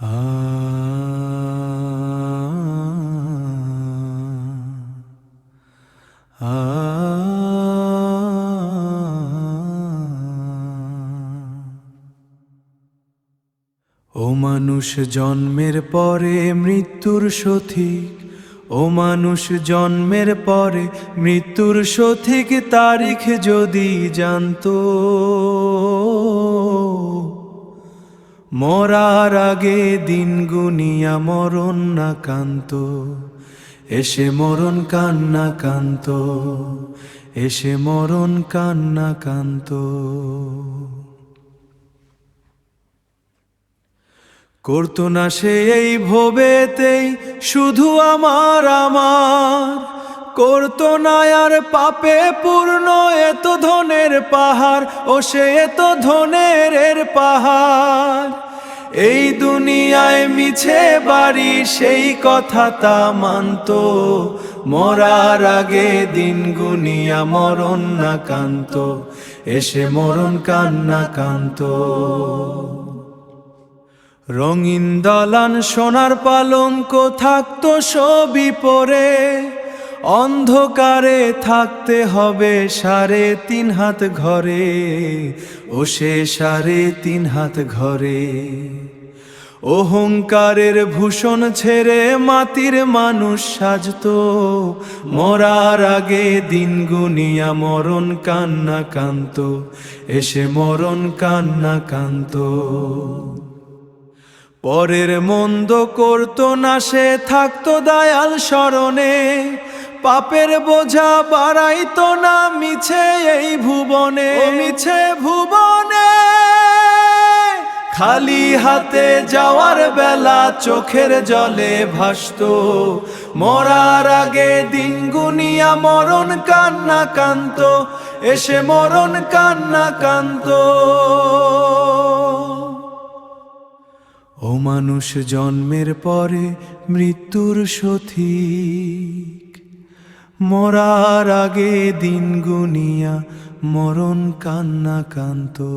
ও মানুষ জন্মের পরে মৃত্যুর সঠিক, ও মানুষ জন্মের পরে মৃত্যুর সঠিক তারিখ যদি জানতো, মরার আগে দিন গুনিয়া মরণ না কান্তো, এসে মরণ কান্না কান্তো, এসে মরণ কান্না কান্তো। করতো না সে এই ভবেতেই শুধু আমার আমার, করতো না আর পাপে পূর্ণ এত ধনের পাহাড়, ও সে এত ধনের পাহাড়। এই দুনিয়ায় মিছে বাড়ি সেই কথা তা মানতো, মরার আগে দিন গুনিয়া মরণ না কান্তো, এসে মরণ কান্না কান্তো। রঙিন দালান সোনার পালঙ্ক থাকতো সবই পরে, অন্ধকারে থাকতে হবে 3.5 হাত ঘরে, ও সে 3.5 হাত ঘরে। অহংকারের ভূষণ ছেড়ে মাটির মানুষ সাজতো, মরার আগে দিন গুনিয়া মরণ কান্না কান্তো, এসে মরণ কান্না কান্তো। পরের মন্দ করতো না সে থাকতো দয়াল শরণে, পাপের বোঝা বাড়াইতো না মিছে এই ভুবনে, মিছে ভুবনে। খালি হাতে যাওয়ার বেলা চোখের জলে ভাসতো, মরার আগে দিন গুনিয়া মরণ কান্না কান্তো, এসে মরণ কান্না কান্তো। ও মানুষ জন্মের পরে মৃত্যুর সঠিক, মরার আগে দিন গুনিয়া মরণ কান্না কান্তো।